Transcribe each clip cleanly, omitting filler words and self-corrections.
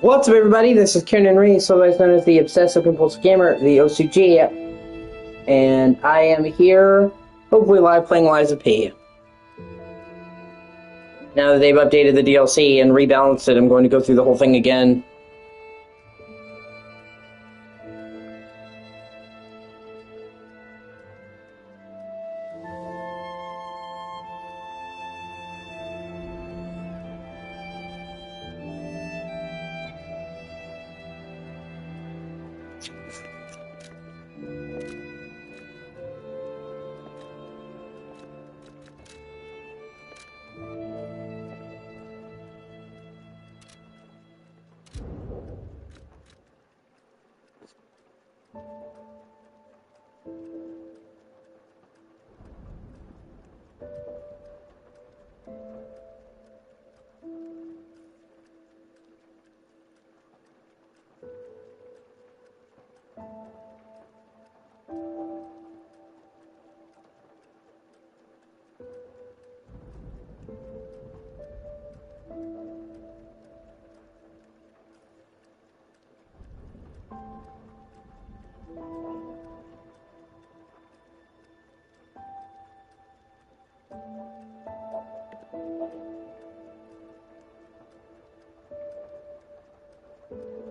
What's up, everybody? This is Kieran Reese, otherwise known as the Obsessive Compulsive Gamer, the O.C.G, and I am here, hopefully live, playing Liza P. Now that they've updated the DLC and rebalanced it, I'm going to go through the whole thing again.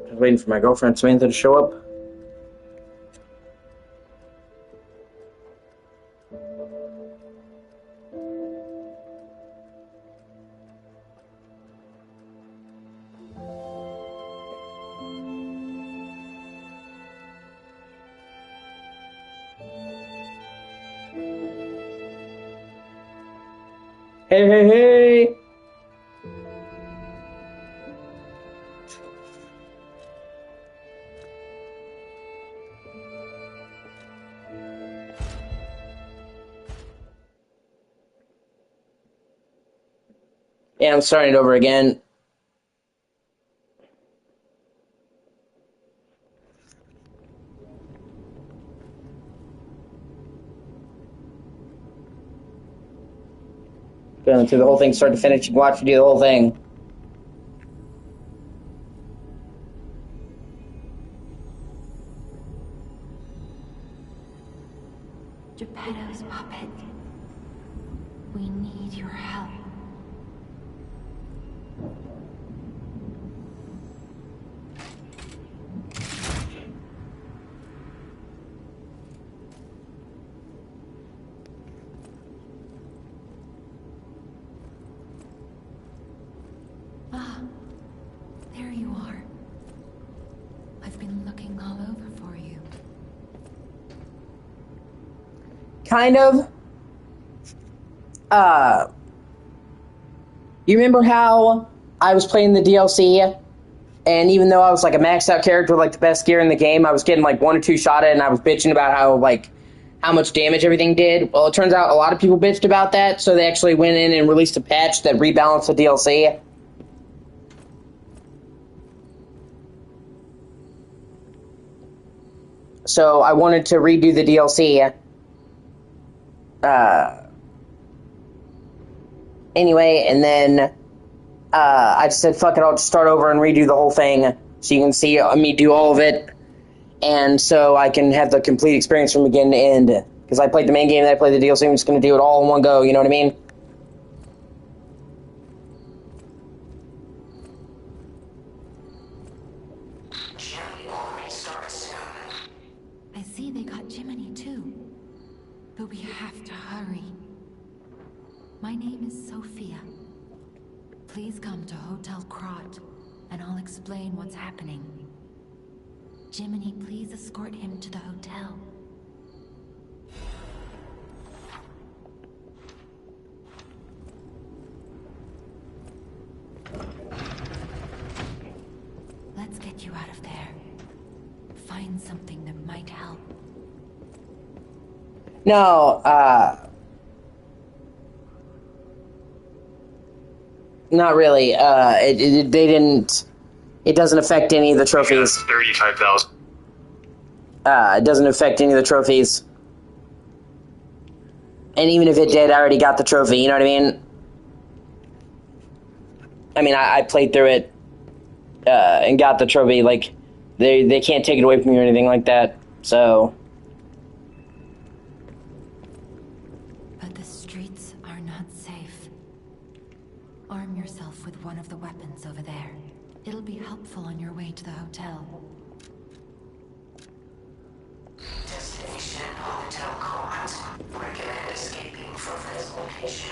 Just waiting for my girlfriend Samantha to show up. Hey, hey, hey! Yeah, I'm starting it over again. Going through the whole thing, start to finish, watch you do the whole thing. Geppetto's puppet. We need your help. Ah, there you are. I've been looking all over for you. Kind of. You remember how I was playing the DLC, and even though I was like a maxed out character with like the best gear in the game, I was getting like 1 or 2 shot at, and I was bitching about how much damage everything did? Well, it turns out a lot of people bitched about that, so they actually went in and released a patch that rebalanced the DLC. So I wanted to redo the DLC. Anyway, and then I just said, fuck it, I'll just start over and redo the whole thing so you can see me do all of it, and so I can have the complete experience from beginning to end. Because I played the main game, then I played the DLC, I'm just going to do it all in one go, you know what I mean? I see they got Jiminy too. But we have to hurry. My name is Sophia. Please come to Hotel Krot, and I'll explain what's happening. Jiminy, please escort him to the hotel. Let's get you out of there. Find something that might help. No, not really. They didn't. It doesn't affect any of the trophies. 35,000. It doesn't affect any of the trophies. And even if it did, I already got the trophy, you know what I mean? I played through it. and got the trophy. Like they can't take it away from you or anything like that. So. But the streets are not safe. Arm yourself with one of the weapons over there. It'll be helpful on your way to the hotel. Destination Hotel Court. Recommend escaping from this location.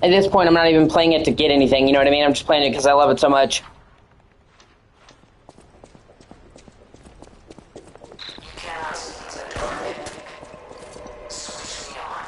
At this point, I'm not even playing it to get anything, you know what I mean? I'm just playing it because I love it so much. You cannot seize a target. Switch me on.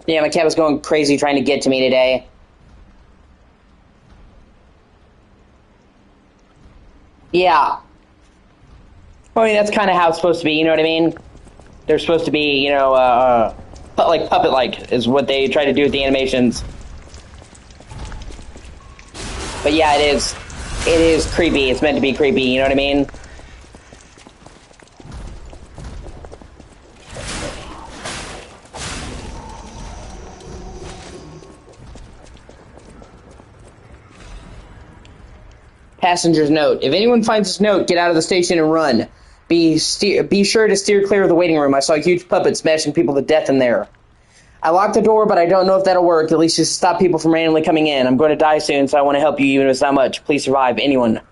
Yeah, my cat was going crazy trying to get to me today. Yeah. I mean, that's kind of how it's supposed to be, you know what I mean? They're supposed to be, you know, like puppet-like is what they try to do with the animations. But yeah, it is. It is creepy. It's meant to be creepy, you know what I mean? Passenger's note. If anyone finds this note, get out of the station and run. Be sure to steer clear of the waiting room. I saw a huge puppet smashing people to death in there. I locked the door, but I don't know if that'll work. At least just to stop people from randomly coming in. I'm going to die soon, so I want to help you, even if it's not much. Please survive. Anyone.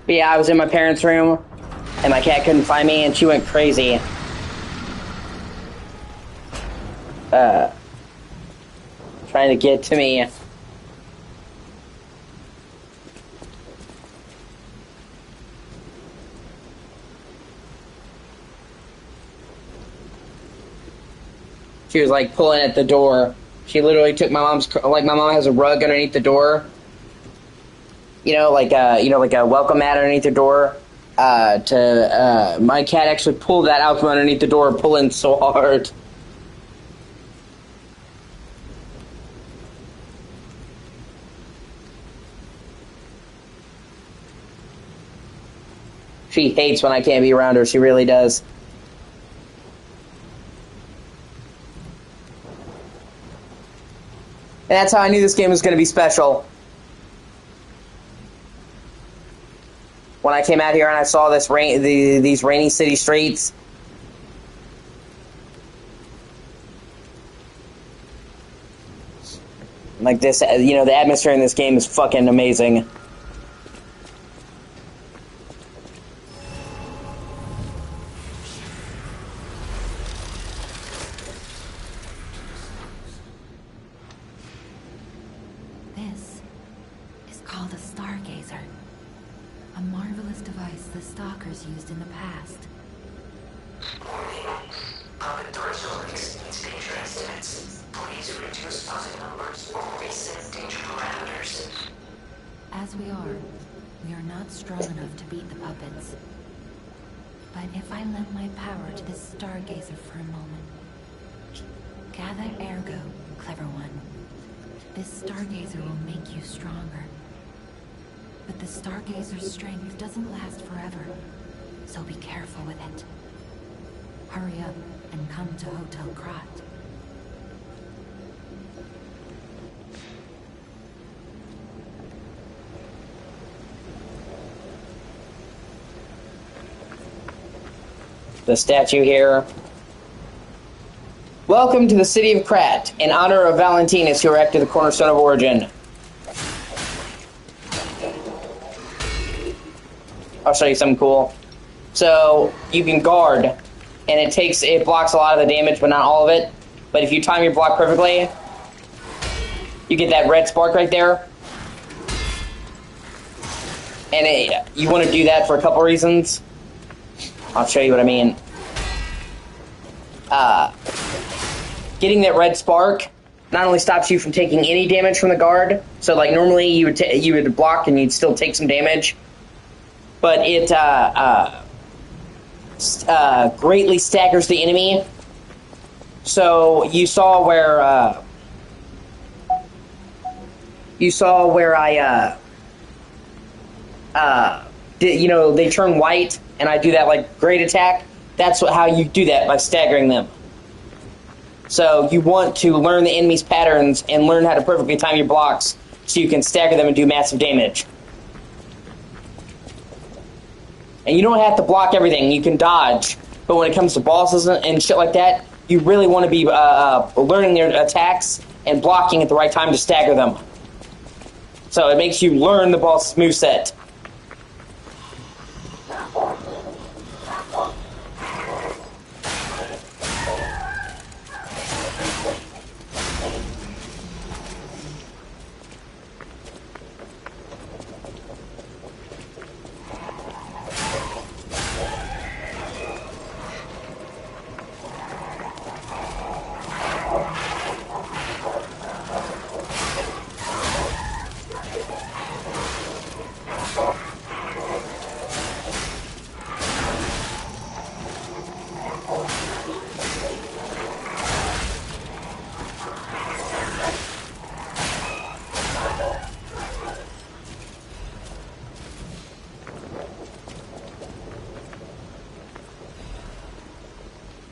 But yeah, I was in my parents' room. And my cat couldn't find me, and she went crazy. Trying to get to me. She was like pulling at the door. She literally took my mom's, like my mom has a rug underneath the door. Like a welcome mat underneath the door. My cat actually pulled that out from underneath the door, pulling so hard. She hates when I can't be around her. She really does. And that's how I knew this game was going to be special. When I came out here and I saw this these rainy city streets. Like this, the atmosphere in this game is fucking amazing. This is called a stargazer. A marvelous device the stalkers used in the past. Warning. Puppet torsos needs danger estimates. Please reduce puzzle numbers or reset danger parameters. As we are not strong enough to beat the puppets. But if I lend my power to this stargazer for a moment. Gather ergo, clever one. This stargazer will make you stronger. But the stargazer's strength doesn't last forever, so be careful with it. Hurry up and come to Hotel Krat. The statue here. Welcome to the city of Krat, in honor of Valentinus, who erected the cornerstone of origin. I'll show you something cool. So, you can guard, and it blocks a lot of the damage, but not all of it. But if you time your block perfectly, you get that red spark right there. And you want to do that for a couple reasons. I'll show you what I mean. Getting that red spark not only stops you from taking any damage from the guard, so like normally you would block and you'd still take some damage, but it greatly staggers the enemy. So you saw where they turn white, and I do that like great attack. That's how you do that, by staggering them. So you want to learn the enemy's patterns and learn how to perfectly time your blocks so you can stagger them and do massive damage. And you don't have to block everything. You can dodge. But when it comes to bosses and shit like that, you really want to be learning their attacks and blocking at the right time to stagger them. So it makes you learn the boss's moveset.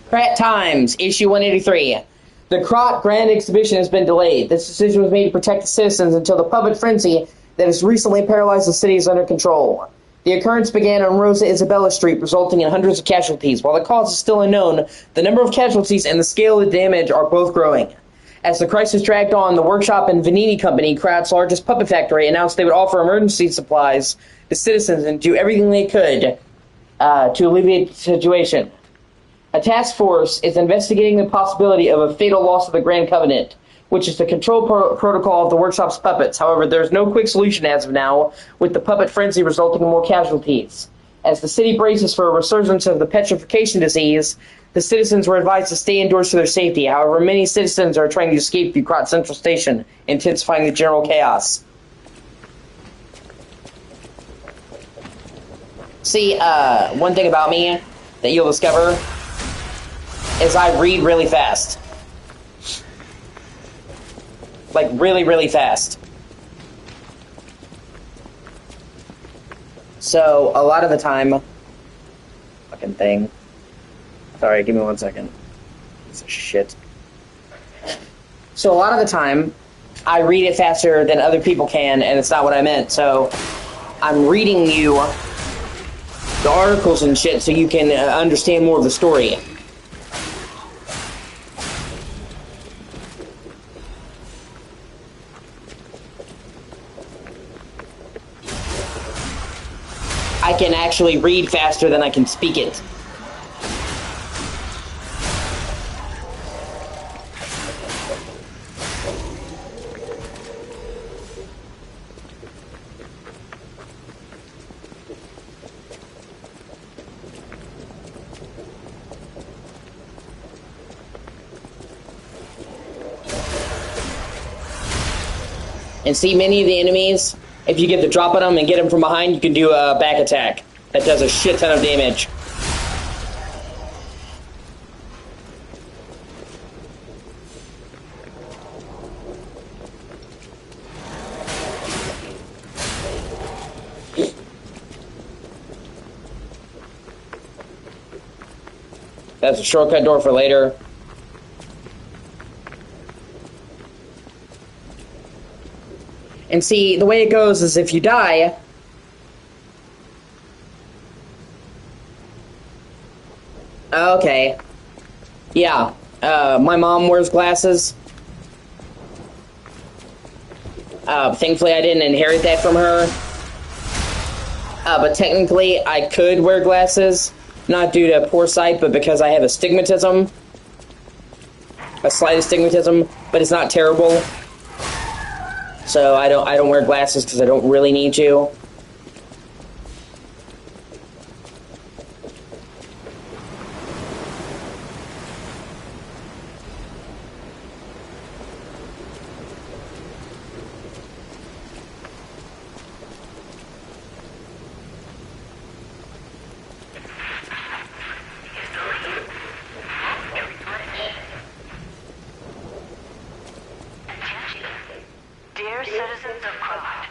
Krat Times, issue 183. The Krat Grand Exhibition has been delayed. This decision was made to protect the citizens until the public frenzy that has recently paralyzed the city is under control. The occurrence began on Rosa Isabella Street, resulting in hundreds of casualties. While the cause is still unknown, the number of casualties and the scale of the damage are both growing. As the crisis dragged on, the workshop and Vanini Company, Krat's largest puppet factory, announced they would offer emergency supplies to citizens and do everything they could to alleviate the situation. A task force is investigating the possibility of a fatal loss of the Grand Covenant, which is the control protocol of the workshop's puppets. However, there is no quick solution as of now, with the puppet frenzy resulting in more casualties. As the city braces for a resurgence of the petrification disease, the citizens were advised to stay indoors for their safety. However, many citizens are trying to escape through Krot Central Station, intensifying the general chaos. See, one thing about me that you'll discover is I read really fast. Like, really, really fast. So, a lot of the time... Fucking thing. Sorry, give me 1 second. Piece of shit. So, a lot of the time, I read it faster than other people can, and it's not what I meant. So, I'm reading you the articles and shit so you can understand more of the story. I can actually read faster than I can speak it. And see, many of the enemies, if you get the drop on them and get them from behind, you can do a back attack. That does a shit ton of damage. That's a shortcut door for later. And see, the way it goes is if you die... Okay. Yeah. My mom wears glasses. Thankfully, I didn't inherit that from her. But technically, I could wear glasses. Not due to poor sight, but because I have astigmatism. A slight astigmatism, but it's not terrible. So I don't wear glasses because I don't really need to. Dear citizens of Krot,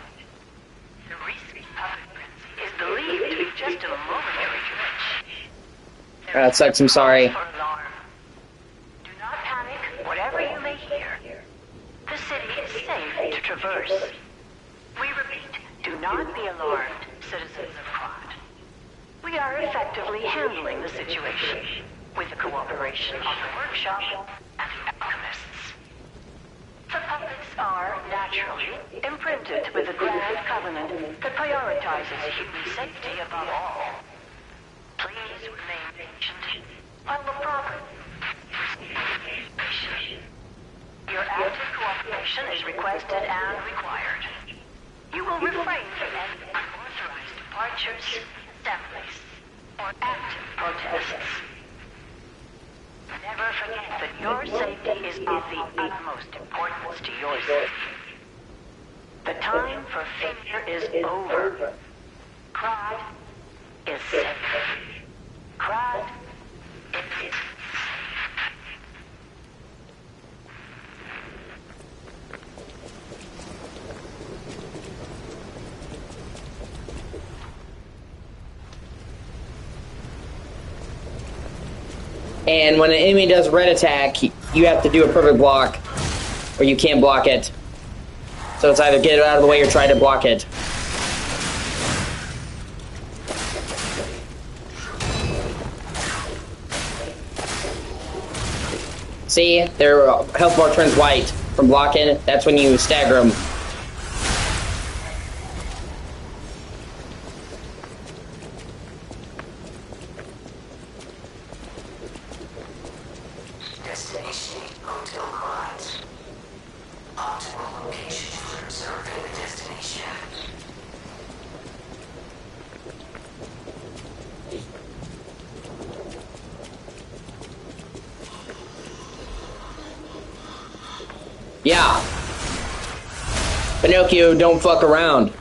the recent puppet prince is believed to be just a momentary glitch. That sucks, I'm sorry. For alarm. Do not panic, whatever you may hear. The city is safe to traverse. We repeat, do not be alarmed, citizens of Krot. We are effectively handling the situation with the cooperation of the workshop and the alchemists. The puppets are, naturally, imprinted with the Grand Covenant that prioritizes human safety above all. Please remain patient while the proper... Your active cooperation is requested and required. You will refrain from any unauthorized departures, assemblies, or active protests. Never forget that your safety is of the utmost importance to your safety. The time for fear is over. Krot is safe. Krot is safe. And when an enemy does red attack, you have to do a perfect block, or you can't block it. So it's either get it out of the way or try to block it. See, their health bar turns white from blocking. That's when you stagger them. Yeah. Pinocchio, don't fuck around.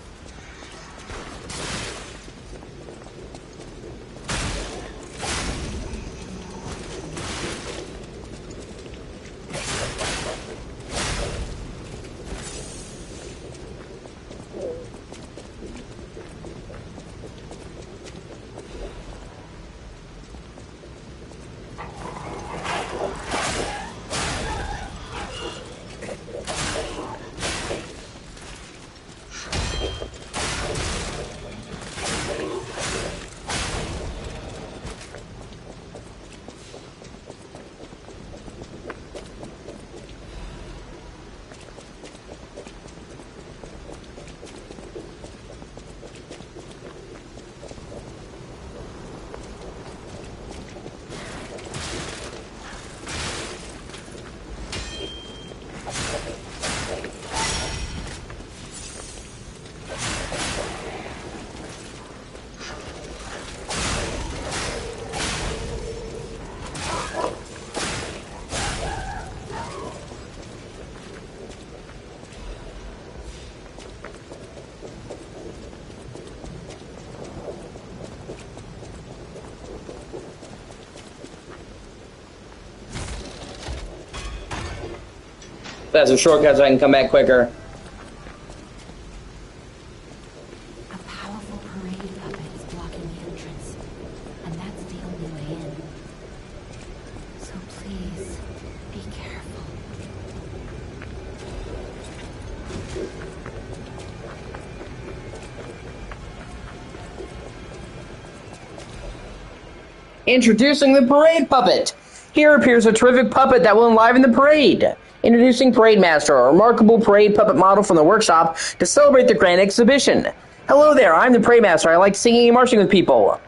That's a shortcut so I can come back quicker. A powerful parade puppet is blocking the entrance, and that's the only way in. So please, be careful. Introducing the parade puppet. Here appears a terrific puppet that will enliven the parade. Introducing Parade Master, a remarkable parade puppet model from the workshop to celebrate the grand exhibition. Hello there, I'm the Parade Master. I like singing and marching with people.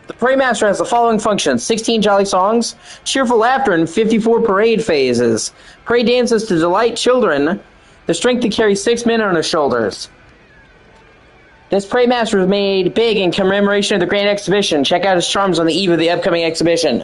The Parade Master has the following functions: 16 jolly songs, cheerful laughter, and 54 parade phases. Parade dances to delight children, the strength to carry 6 men on his shoulders. This Parade Master was made big in commemoration of the grand exhibition. Check out his charms on the eve of the upcoming exhibition.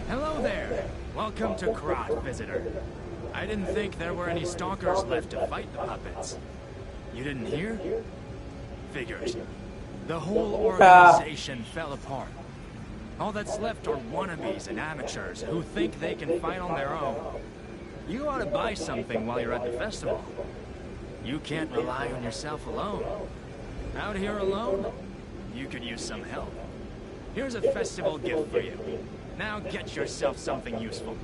Hello there. Welcome to Krat, visitor. I didn't think there were any stalkers left to fight the puppets. You didn't hear? Figures. The whole organization fell apart. All that's left are wannabes and amateurs who think they can fight on their own. You ought to buy something while you're at the festival. You can't rely on yourself alone. Out here alone, you could use some help. Here's a festival gift for you. Now get yourself something useful.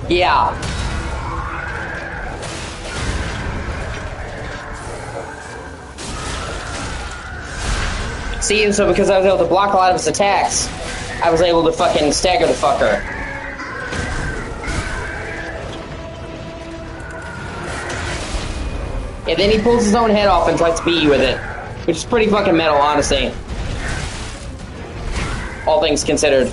Yeah. See, and so because I was able to block a lot of his attacks, I was able to fucking stagger the fucker. Yeah, then he pulls his own head off and tries to beat you with it, which is pretty fucking metal, honestly. All things considered.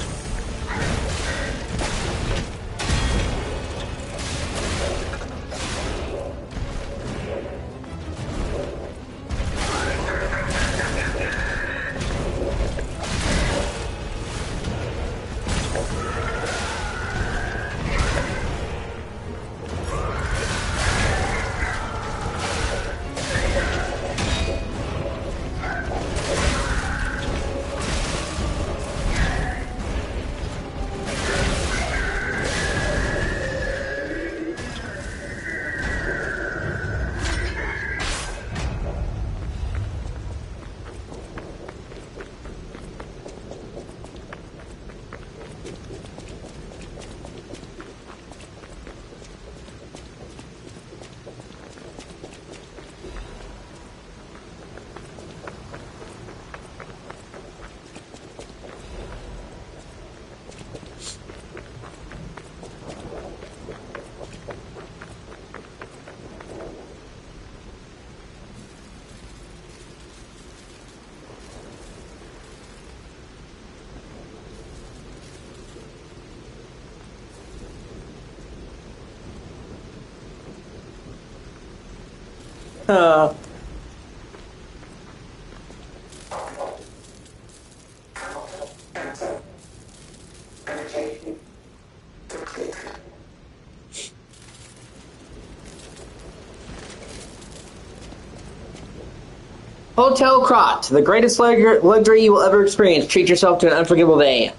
Uh, Hotel Krot, the greatest luxury you will ever experience. Treat yourself to an unforgettable day.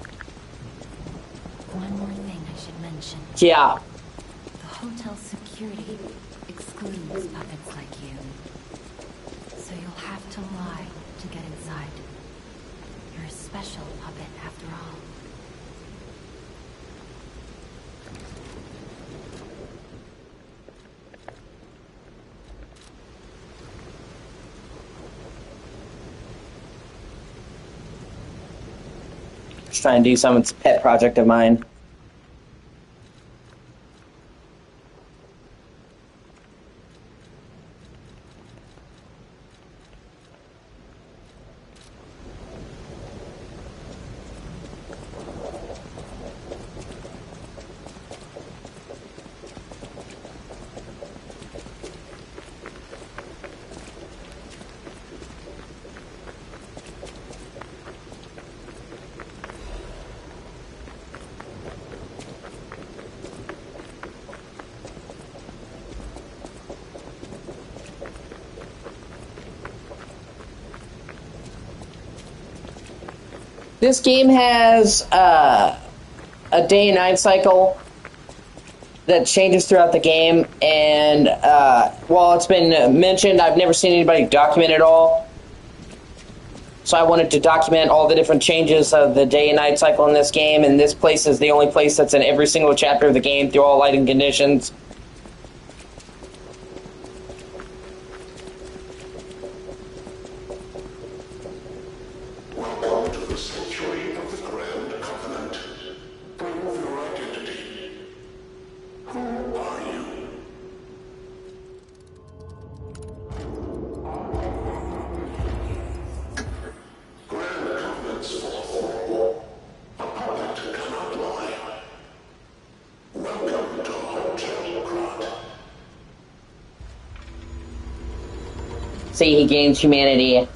One more thing I should mention. Yeah. The hotel security excludes puppets like you. So you'll have to lie to get inside. You're a special puppet after all. Just trying to do something. It's a pet project of mine. This game has a day and night cycle that changes throughout the game, and while it's been mentioned, I've never seen anybody document it all. So I wanted to document all the different changes of the day and night cycle in this game, and this place is the only place that's in every single chapter of the game through all lighting conditions. Welcome to the sanctuary of the Grand Covenant. Prove your identity. Who are you? Grand Covenant's fourth rule. A puppet cannot lie. Welcome to Hotel Krot. See, he gains humanity.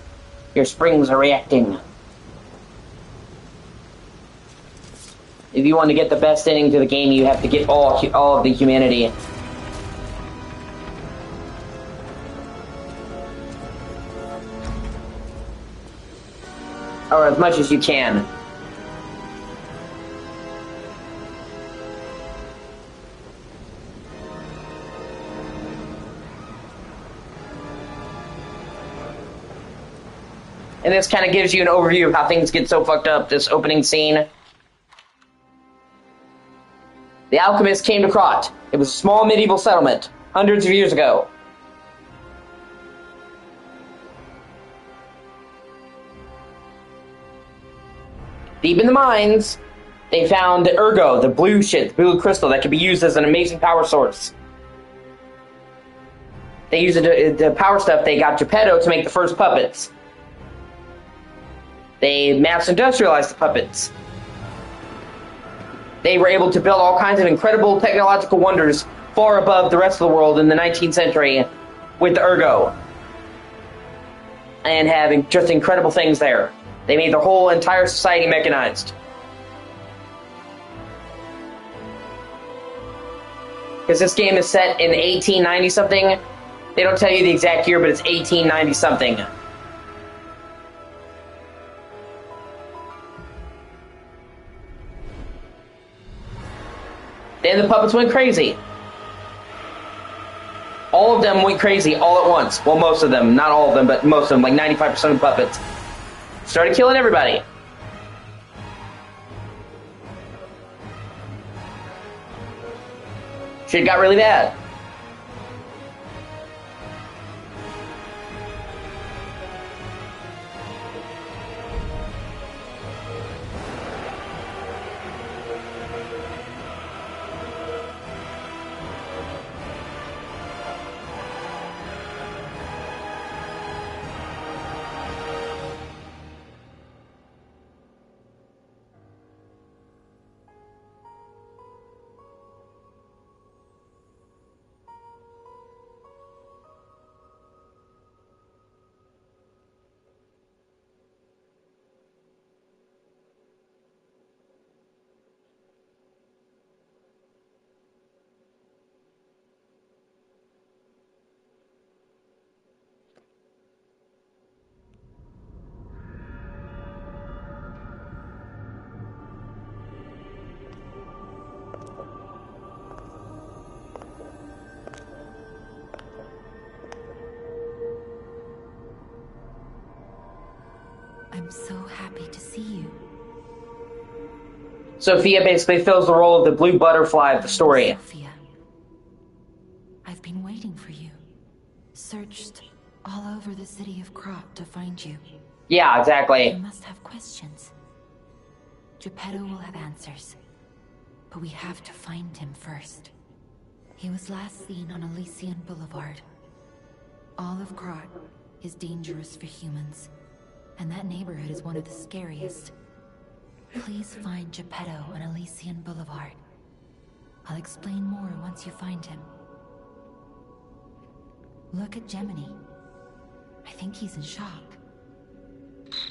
Your springs are reacting. If you want to get the best ending to the game, you have to get all of the humanity. Or as much as you can. And this kind of gives you an overview of how things get so fucked up, this opening scene. The alchemists came to Krot. It was a small medieval settlement, hundreds of years ago. Deep in the mines, they found the Ergo, the blue shit, the blue crystal that could be used as an amazing power source. They used the power stuff. They got Geppetto to make the first puppets. They mass industrialized the puppets. They were able to build all kinds of incredible technological wonders far above the rest of the world in the 19th century with the Ergo. And having just incredible things there. They made their whole entire society mechanized. Because this game is set in 1890-something. They don't tell you the exact year, but it's 1890-something. Then the puppets went crazy. All of them went crazy all at once. Well, most of them. Not all of them, but most of them. Like 95% of the puppets. Started killing everybody. Shit got really bad. I'm so happy to see you. Sophia basically fills the role of the blue butterfly of the story. Sophia. I've been waiting for you. Searched all over the city of Krat to find you. Yeah, exactly. You must have questions. Geppetto will have answers. But we have to find him first. He was last seen on Elysian Boulevard. All of Krat is dangerous for humans. And that neighborhood is one of the scariest. Please find Geppetto on Elysian Boulevard. I'll explain more once you find him. Look at Gemini. I think he's in shock.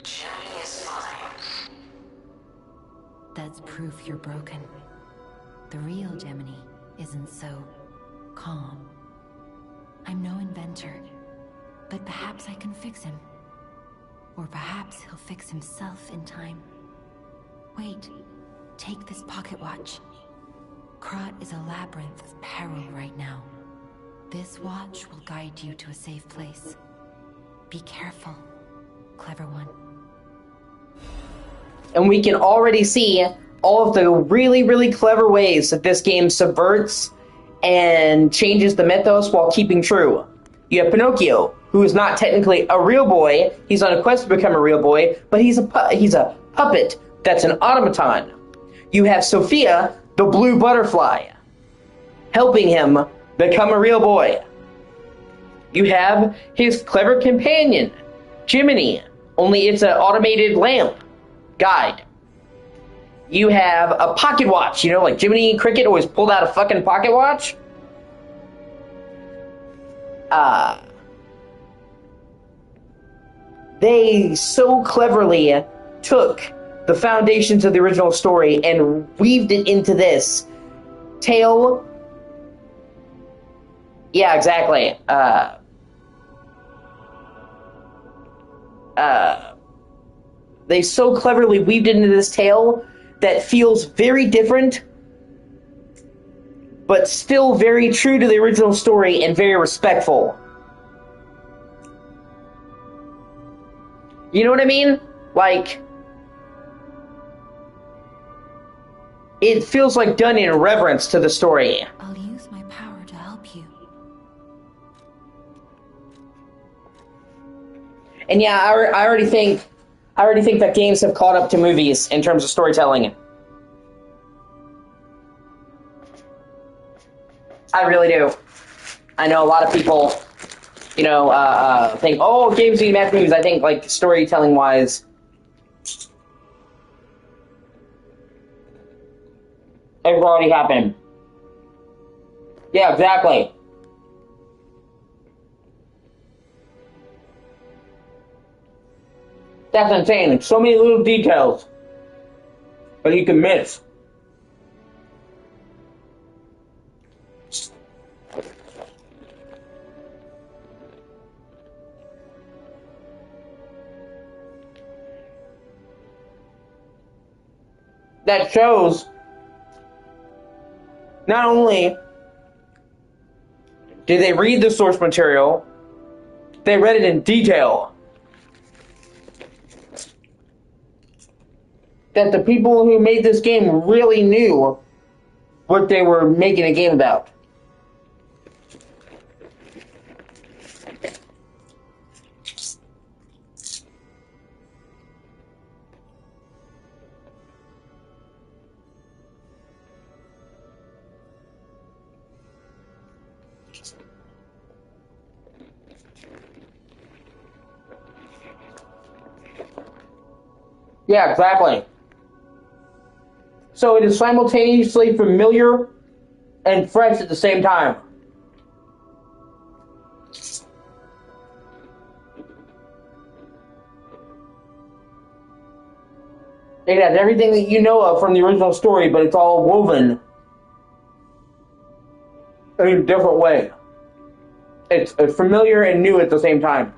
Gemini is fine. That's proof you're broken. The real Gemini isn't so calm. I'm no inventor, but perhaps I can fix him. Or perhaps he'll fix himself in time. Wait, take this pocket watch. Krat is a labyrinth of peril right now. This watch will guide you to a safe place. Be careful, clever one. And we can already see all of the really, really clever ways that this game subverts and changes the mythos while keeping true. You have Pinocchio, who is not technically a real boy. He's on a quest to become a real boy, but he's a puppet that's an automaton. You have Sophia, the blue butterfly, helping him become a real boy. You have his clever companion, Jiminy, only it's an automated lamp guide. You have a pocket watch, you know, like Jiminy Cricket always pulled out a fucking pocket watch. They so cleverly took the foundations of the original story and weaved it into this tale. Yeah, exactly. They so cleverly weaved it into this tale that feels very different, but still very true to the original story and very respectful. You know what I mean? Like, it feels like done in reverence to the story. I'll use my power to help you. And yeah, I already think I already think that games have caught up to movies in terms of storytelling. I really do. I know a lot of people, think, oh, games need to match movies. I think, like, storytelling-wise, it's already happened. Yeah, exactly. That's insane. Like, so many little details that you can miss. That shows not only did they read the source material, they read it in detail. That the people who made this game really knew what they were making a game about. Yeah, exactly. So it is simultaneously familiar and fresh at the same time. It has everything that you know of from the original story, but it's all woven in a different way. It's familiar and new at the same time.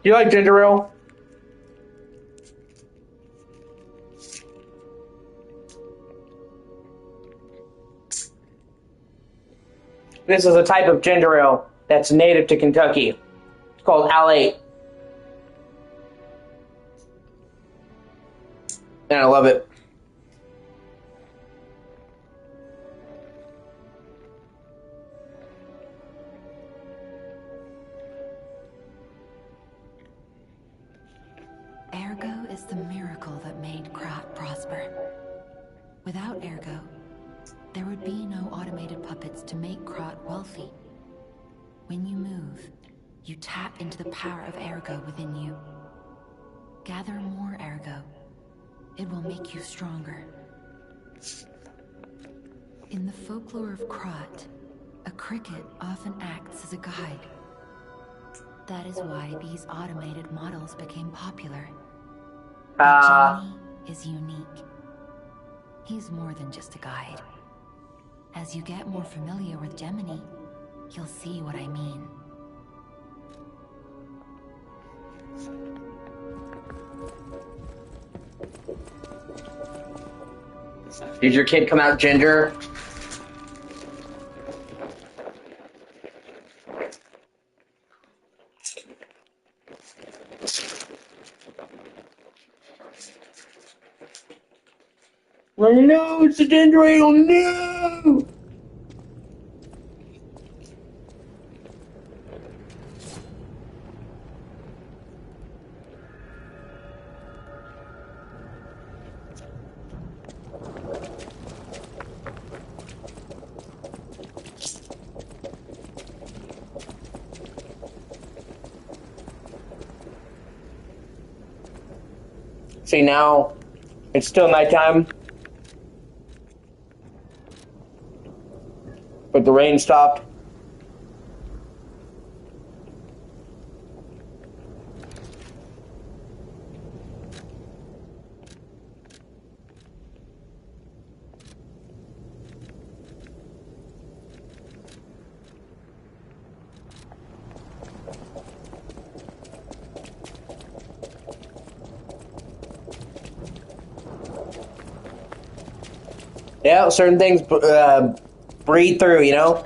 Do you like ginger ale? This is a type of ginger ale that's native to Kentucky. It's called L8. And I love it. Ergo is the miracle that made Krat prosper. Without Ergo, there would be no automated puppets to make Krat wealthy. When you move, you tap into the power of Ergo within you. Gather more Ergo. It will make you stronger. In the folklore of Krat, a cricket often acts as a guide. That is why these automated models became popular. Gemini is unique. He's more than just a guide. As you get more familiar with Gemini, you'll see what I mean. Did your kid come out ginger? Oh no, it's a ginger ale, no! See, now it's still nighttime, but the rain stopped. Yeah, certain things breathe through, you know?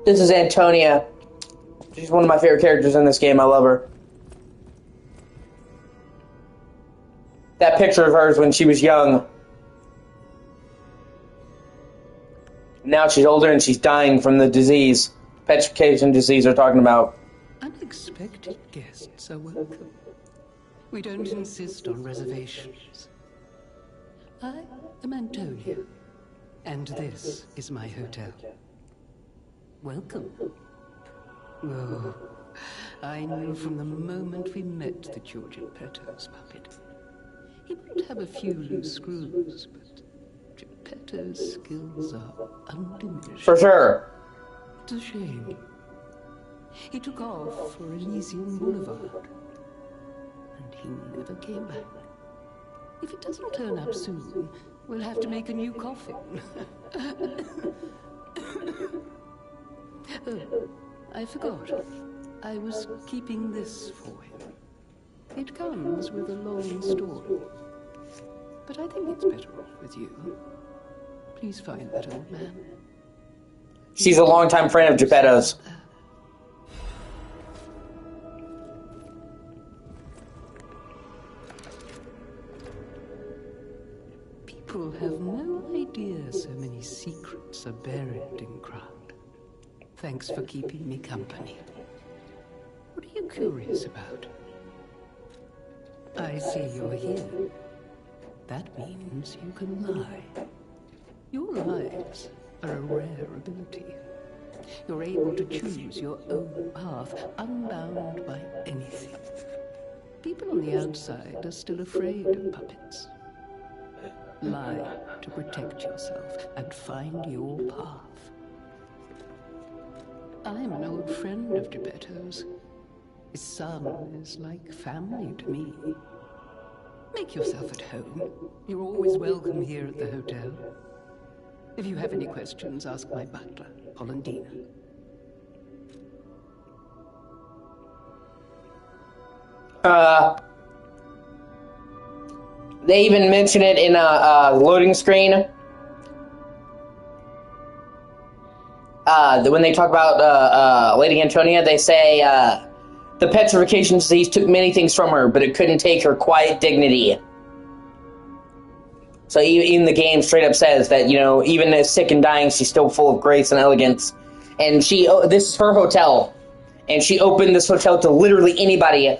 This is Antonia. She's one of my favorite characters in this game. I love her. That picture of hers when she was young. Now she's older and she's dying from the disease. Petrification disease they're talking about. Unexpected guests are welcome. We don't insist on reservations. I am Antonia, and this is my hotel. Welcome. Oh, I knew from the moment we met that you're Geppetto's puppet. He might have a few loose screws, but Geppetto's skills are undiminished. For sure. It's a shame. He took off for Elysian Boulevard, and he never came back. If it doesn't turn up soon, we'll have to make a new coffin. Oh, I forgot. I was keeping this for him. It comes with a long story. But I think it's better off with you. Please find that old man. She's a longtime friend of Geppetto's. People have no idea so many secrets are buried in Crowd. Thanks for keeping me company. What are you curious about? I see you're here. That means you can lie. Your lies are a rare ability. You're able to choose your own path, unbound by anything. People on the outside are still afraid of puppets. Lie to protect yourself and find your path. I'm an old friend of Geppetto's. His son is like family to me. Make yourself at home. You're always welcome here at the hotel. If you have any questions, ask my butler, Polendina. They even mention it in a loading screen. When they talk about Lady Antonia, they say the petrification disease took many things from her, but it couldn't take her quiet dignity. So even the game straight up says that, you know, even as sick and dying, she's still full of grace and elegance. And this is her hotel, and she opened this hotel to literally anybody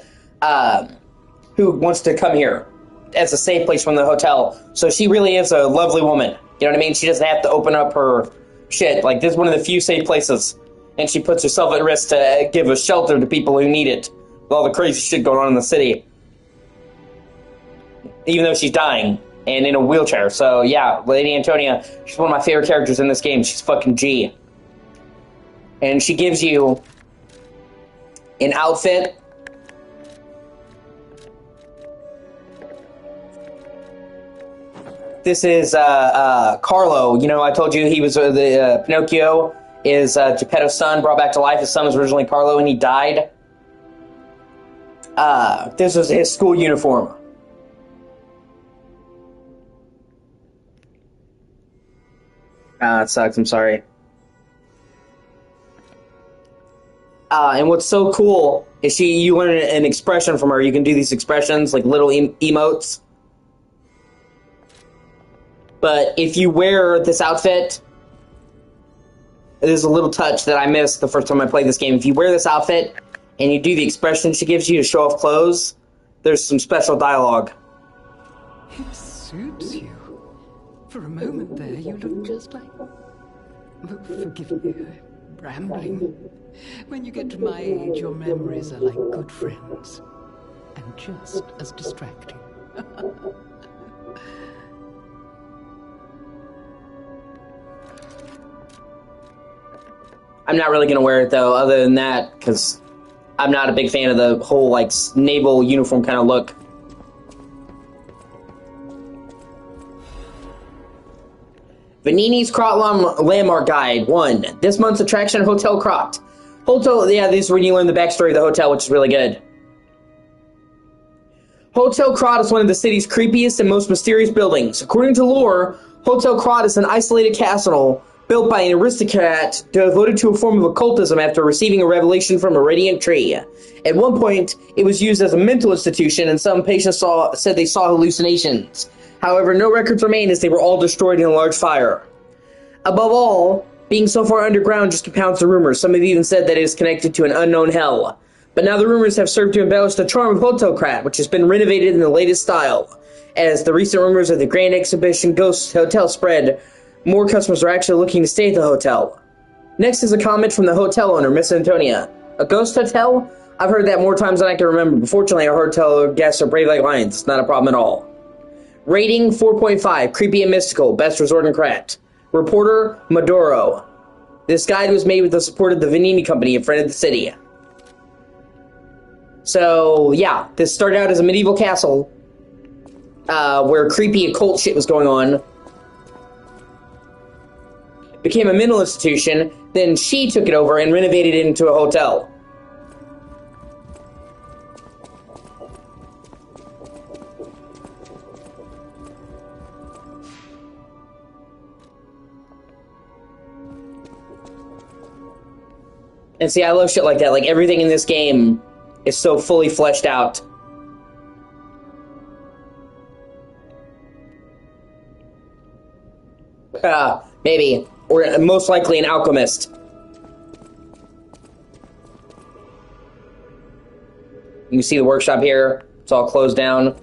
who wants to come here as a safe place from the hotel. So she really is a lovely woman. You know what I mean? She doesn't have to open up her shit. Like, this is one of the few safe places, and she puts herself at risk to give a shelter to people who need it with all the crazy shit going on in the city, even though she's dying and in a wheelchair. So yeah, Lady Antonia, she's one of my favorite characters in this game. She's fucking G. And she gives you an outfit. This is Carlo. You know, I told you he was the Pinocchio is Geppetto's son, brought back to life. His son was originally Carlo, and he died. This was his school uniform. It sucks. I'm sorry. And what's so cool is you learn an expression from her. You can do these expressions, like little emotes. But if you wear this outfit, there's a little touch that I missed the first time I played this game. If you wear this outfit and you do the expression she gives you to show off clothes, there's some special dialogue. It suits you. For a moment there, you look just like... Oh, forgive me, I'm rambling. When you get to my age, your memories are like good friends. And just as distracting. I'm not really gonna wear it though, other than that, because I'm not a big fan of the whole, like, naval uniform kind of look. Vanini's Krot Landmark Guide 1. This month's attraction, Hotel Krot. Yeah, this is when you learn the backstory of the hotel, which is really good. Hotel Krot is one of the city's creepiest and most mysterious buildings. According to lore, Hotel Krot is an isolated castle built by an aristocrat devoted to a form of occultism after receiving a revelation from a radiant tree. At one point, it was used as a mental institution, and some patients said they saw hallucinations. However, no records remain as they were all destroyed in a large fire. Above all, being so far underground just compounds the rumors. Some have even said that it is connected to an unknown hell. But now the rumors have served to embellish the charm of Hotel Krot, which has been renovated in the latest style. As the recent rumors of the Grand Exhibition Ghost Hotel spread, more customers are actually looking to stay at the hotel. Next is a comment from the hotel owner, Miss Antonia. A ghost hotel? I've heard that more times than I can remember, but fortunately our hotel guests are brave like lions. It's not a problem at all. Rating 4.5, creepy and mystical, best resort in Krat. Reporter, Maduro. This guide was made with the support of the Vanini Company, a friend of the city. So, yeah, this started out as a medieval castle, where creepy occult shit was going on. Became a mental institution, then she took it over and renovated it into a hotel. And see, I love shit like that. Like, everything in this game is so fully fleshed out. Maybe. Or most likely an alchemist. You can see the workshop here. It's all closed down.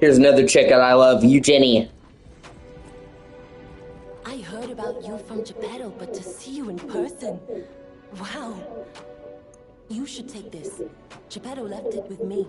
Here's another chick that I love, Eugenie. I heard about you from Geppetto, but to see you in person... Wow. You should take this. Geppetto left it with me.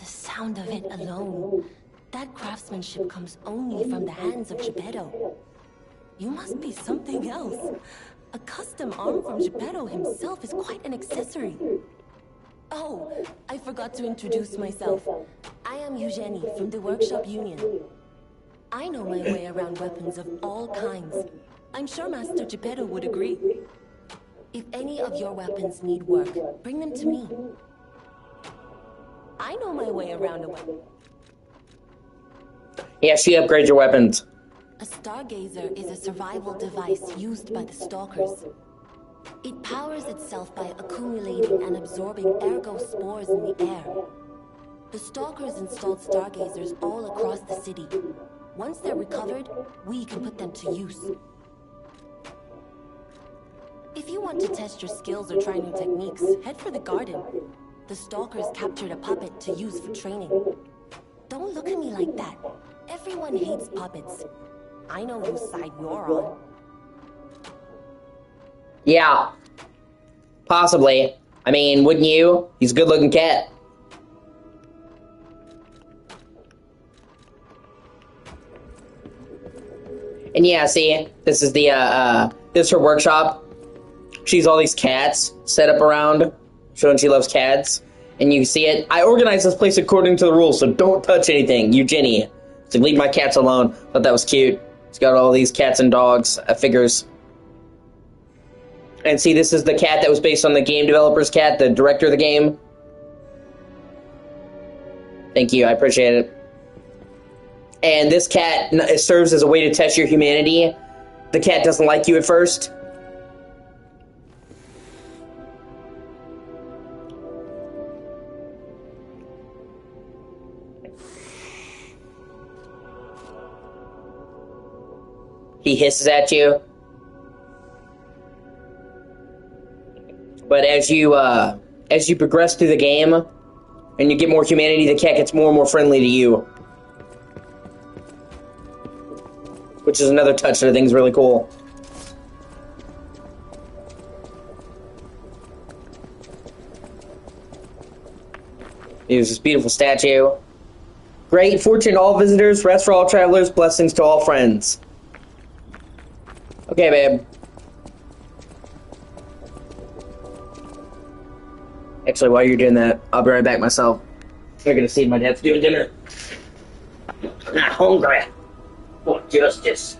Sound of it alone. That craftsmanship comes only from the hands of Geppetto. You must be something else. A custom arm from Geppetto himself is quite an accessory. Oh, I forgot to introduce myself. I am Eugenie from the Workshop Union. I know my way around weapons of all kinds. I'm sure Master Geppetto would agree. If any of your weapons need work, bring them to me. I know my way around a weapon. Yeah, she upgrades your weapons. A stargazer is a survival device used by the stalkers. It powers itself by accumulating and absorbing ergo spores in the air. The stalkers installed stargazers all across the city. Once they're recovered, we can put them to use. If you want to test your skills or try new techniques, head for the garden. The stalkers captured a puppet to use for training. Don't look at me like that. Everyone hates puppets. I know whose side you're on. Yeah. Possibly. I mean, wouldn't you? He's a good-looking cat. And yeah, see, this is the, this is her workshop. She's all these cats set up around, showing she loves cats. And you see it. I organized this place according to the rules, so don't touch anything. Eugenie. So leave my cats alone. Thought that was cute. It's got all these cats and dogs, figures. And see, this is the cat that was based on the game developer's cat, the director of the game. Thank you, I appreciate it. And this cat serves as a way to test your humanity. The cat doesn't like you at first. He hisses at you. But as you progress through the game, and you get more humanity, the cat gets more and more friendly to you. Which is another touch that I think is really cool. Here's this beautiful statue. Great fortune to all visitors, rest for all travelers, blessings to all friends. Okay, babe. Actually, while you're doing that, I'll be right back myself. I'm gonna see my dad's doing dinner. I'm not hungry for justice.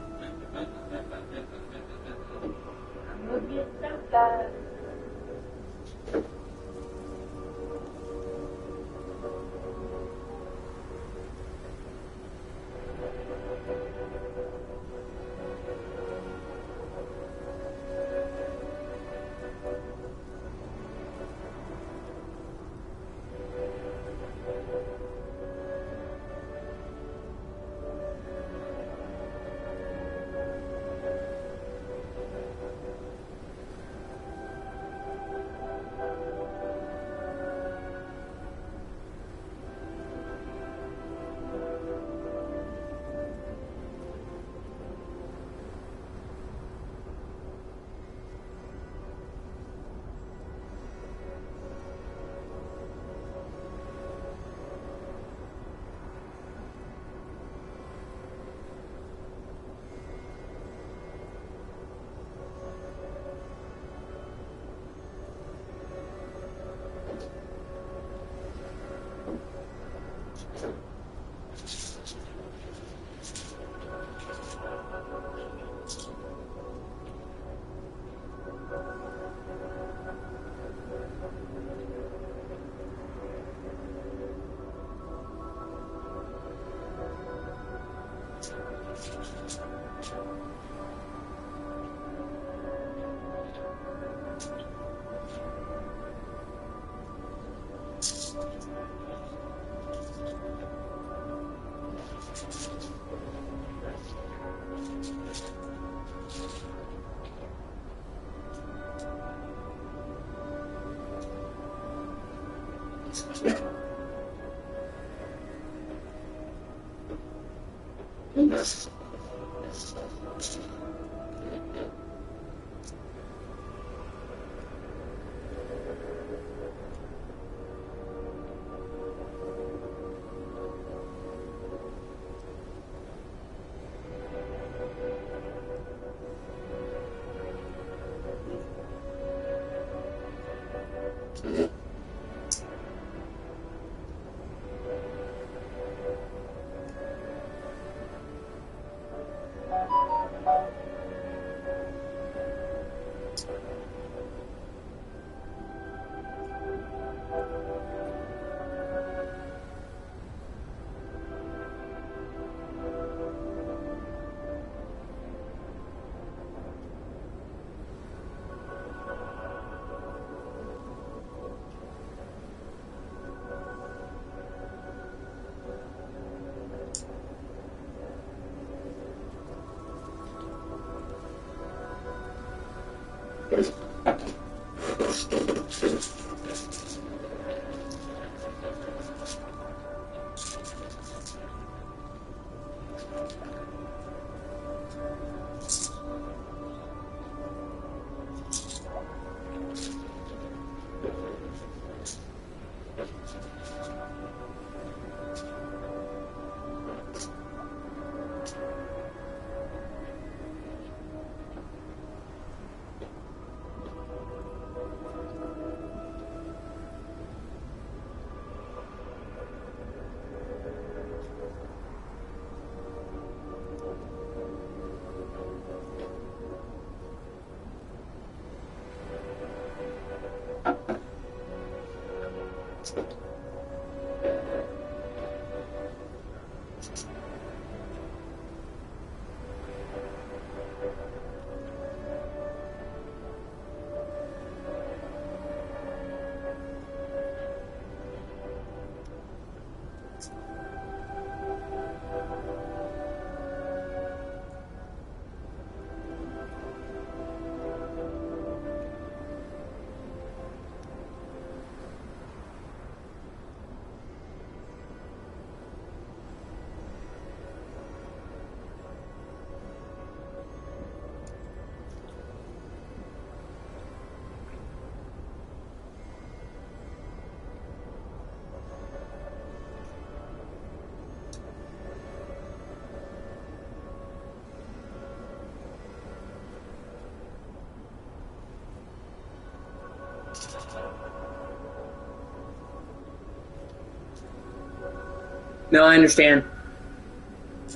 No, I understand.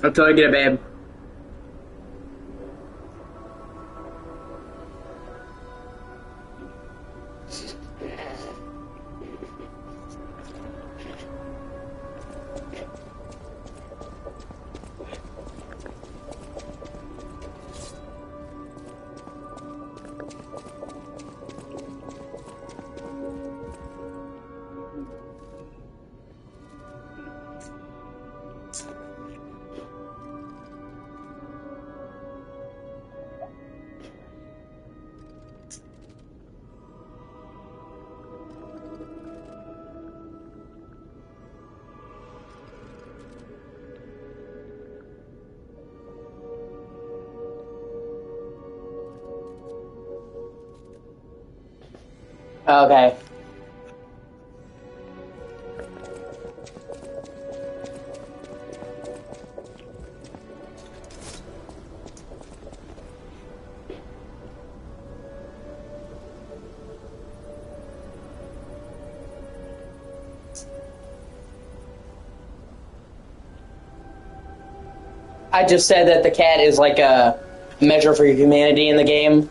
I'll totally get it, babe. Okay. I just said that the cat is like a measure for humanity in the game.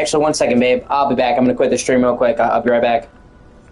Actually, one second, babe. I'll be back. I'm gonna quit the stream real quick. I'll be right back.